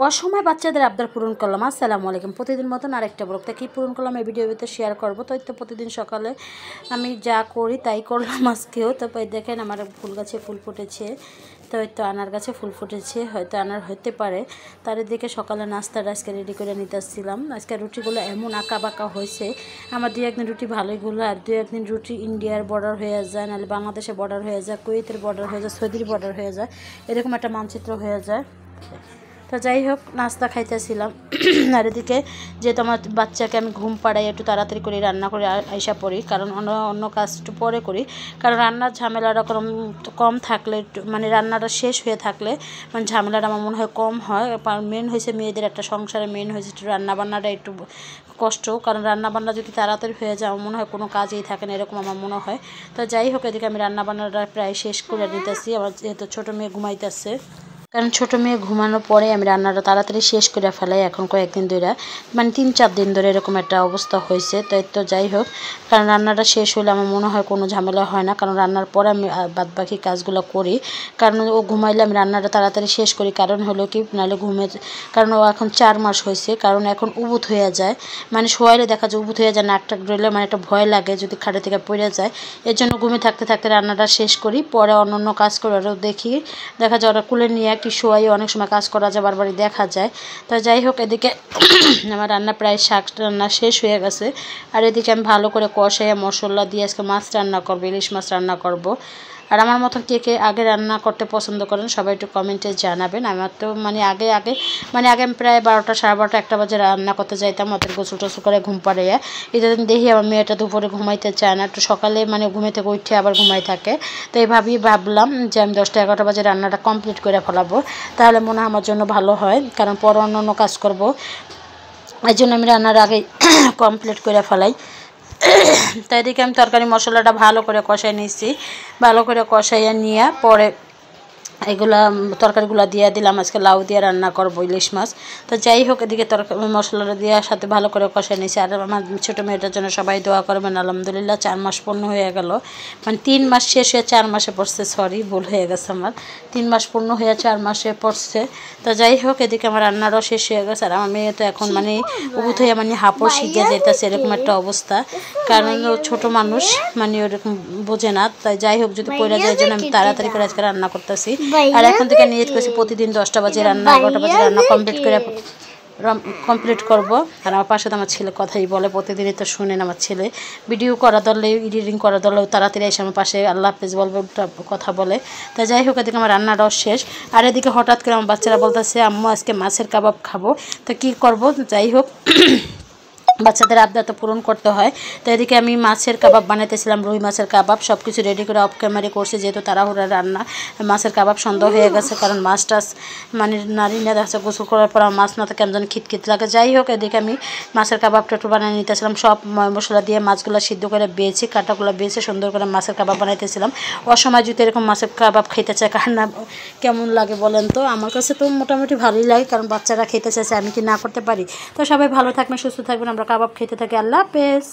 অসময় বাচ্চাদের আবদার পূরণ করলাম। আসসালামু আলাইকুম। প্রতিদিন মতন আরেকটা ব্লগ কী পূরণ করলাম এই ভিডিওতে শেয়ার করবো। তো প্রতিদিন সকালে আমি যা করি তাই করলাম আজকেও। তো দেখেন আমার ফুল গাছে ফুল ফুটেছে, তো হয়তো আনার গাছে ফুল ফুটেছে, হয়তো আনার হতে পারে। তার দিকে সকালে নাস্তাটা আজকে রেডি করে নিতে আসছিলাম। আজকে রুটিগুলো এমন আঁকা বাঁকা হয়েছে, আমার দু একদিন রুটি ভালোইগুলো, আর দু একদিন রুটি ইন্ডিয়ার বর্ডার হয়ে যায়, নাহলে বাংলাদেশের বর্ডার হয়ে যায়, কুয়েতের বর্ডার হয়ে যায়, সৌদির বর্ডার হয়ে যায়, এরকম একটা মানচিত্র হয়ে যায়। তো যাই হোক নাস্তা খাইতেছিলাম। আর এদিকে যেহেতু আমার বাচ্চাকে আমি ঘুম পাড়াই একটু তাড়াতাড়ি করে রান্না করে আইসা পড়ি, কারণ অন্য কাজ একটু পরে করি, কারণ রান্নার ঝামেলাটা কম থাকলে মানে রান্নাটা শেষ হয়ে থাকলে মানে ঝামেলাটা আমার মনে হয় কম হয়। মেন হয়েছে মেয়েদের একটা সংসারে মেন হয়েছে একটু রান্নাবান্নাটা একটু কষ্ট, কারণ রান্নাবান্না যদি তাড়াতাড়ি হয়ে যায় আমার মনে হয় কোনো কাজেই থাকে না, এরকম আমার মনে হয়। তো যাই হোক এদিকে আমি রান্নাবান্নাটা প্রায় শেষ করে নিতেছি। আমার যেহেতু ছোটো মেয়ে ঘুমাইতেছে, কারণ ছোটো মেয়ে ঘুমানোর পরে আমি রান্নাটা তাড়াতাড়ি শেষ করে ফেলাই। এখন কয়েকদিন ধরে মানে 3-4 দিন ধরে এরকম একটা অবস্থা হয়েছে। তো যাই হোক, কারণ রান্নাটা শেষ হলে আমার মনে হয় কোনো ঝামেলা হয় না, কারণ রান্নার পরে আমি বাদবাকি কাজগুলো করি। কারণ ও ঘুমাইলে আমি রান্নাটা তাড়াতাড়ি শেষ করি, কারণ হলো কি নাহলে কারণ ও এখন 4 মাস হয়েছে, কারণ এখন উবুত হয়ে যায়, মানে শোয়াইলে দেখা যায় উবুত হয়ে যায়, নাকটা ডলে মানে একটা ভয় লাগে যদি খাটে থেকে পড়ে যায়। এর জন্য ঘুমিয়ে থাকতে থাকতে রান্নাটা শেষ করি, পরে অন্য কাজ করে ওরাও দেখা যায় ওরা কুলে নিয়ে কি শোয়াই অনেক সময় কাজ করা যায়, বারবারই দেখা যায়। তো যাই হোক এদিকে আমার রান্না প্রায় শাক রান্না শেষ হয়ে গেছে। আর এদিকে আমি ভালো করে কষাইয়া মশলা দিয়ে আজকে মাছ রান্না করবো, ইলিশ মাছ রান্না করব। আর আমার মতন কে আগে রান্না করতে পছন্দ করেন সবাই একটু কমেন্টে জানাবেন। আমার তো আগে আমি প্রায় 12টা 12:30 1টা বাজে রান্না করতে যাইতাম, ওদের গোসল টোসল করে ঘুম পাড়াইয়া। এদিন দেখি আমার মেয়েটা দুপুরে ঘুমাইতে চায় না, একটু সকালে ঘুমে থেকে উঠে আবার ঘুমাই থাকে। তো এইভাবেই ভাবলাম যে আমি 10টা 11টা বাজে রান্নাটা কমপ্লিট করে ফেলাবো, তাহলে মনে হয় আমার জন্য ভালো হয়, কারণ পরে অন্য কাজ করব। এই জন্য আমি রান্নার আগে কমপ্লিট করে ফেলাই। তাই এদিকে আমি তরকারি মশলাটা ভালো করে কষাই নিয়েছি, ভালো করে কষাইয়া নিয়ে পরে এগুলা তরকারিগুলো দিয়ে দিলাম। আজকে লাউ দিয়ে রান্না করবো ইলিশ মাছ। তো যাই হোক এদিকে তরকারি মশলাটা দেওয়ার সাথে ভালো করে কষাই নিয়েছি। আর আমার ছোটো মেয়েটার জন্য সবাই দোয়া করবেন। আলহামদুলিল্লাহ 4 মাস পূর্ণ হয়ে গেল, মানে 3 মাস শেষ হয়ে 4 মাসে পড়ছে, সরি ভুল হয়ে গেছে আমার, 3 মাস পূর্ণ হয়ে 4 মাসে পড়ছে। তো যাই হোক এদিকে আমার রান্নারও শেষ হয়ে গেছে। আর আমার মেয়ে তো এখন উবুত হয়ে হাঁপড় শিখে যেতেছে, এরকম একটা অবস্থা, কারণ ও ছোটো মানুষ ওরকম বোঝে না। তাই যাই হোক যদি পড়ে যায়, জন্য আমি তাড়াতাড়ি করে আজকে রান্না করতেছি। আর এখন থেকে নিয়ত করছি প্রতিদিন 10টা বাজে রান্না, 11টা বাজে রান্না কমপ্লিট করব। আর আমার পাশে তো আমার ছেলে কথাই বলে, প্রতিদিনই তো শুনেন আমার ছেলে ভিডিও করা ধরলে এডিটিং করা ধরলেও তাড়াতাড়ি এসে আমার পাশে আল্লাহ হাফেজ বলবে কথা বলে। তাই যাই হোক এদিকে আমার রান্নাটাও শেষ। আর এদিকে হঠাৎ করে আমার বাচ্চারা বলতেছে আম্মু আজকে মাছের কাবাব খাবো। তো কী করব, যাই হোক বাচ্চাদের আবদার তো পূরণ করতে হয়। তো এদিকে আমি মাছের কাবাব বানাইতেছিলাম, রুই মাছের কাবাব, সব কিছু রেডি করে অফ ক্যামেরা করছি, যেহেতু তাড়াহুড়া রান্না। মাছের কাবাব সন্দেহ হয়ে গেছে, কারণ মাছ টাছ নারী না দেখা গোসল করার পর মাছ না থাকে কেমন খিটখিট লাগে। যাই হোক এদিকে আমি মাছের কাবাবটা একটু বানিয়ে নিতেছিলাম, সব মশলা দিয়ে মাছগুলো সিদ্ধ করে বেছে কাটাগুলো বেছে সুন্দর করে মাছের কাবাব বানাইতেছিলাম। অসময় যদি এরকম মাছের কাবাব খেতে চায়, কার না কেমন লাগে বলেন তো? আমার কাছে তো মোটামুটি ভালোই লাগে, কারণ বাচ্চারা খেতে চাইছে, আমি কি না করতে পারি? তো সবাই ভালো থাকবেন, সুস্থ থাকবেন, আমরা কাবাব খেতে থাকি। আল্লাহ হাফেজ।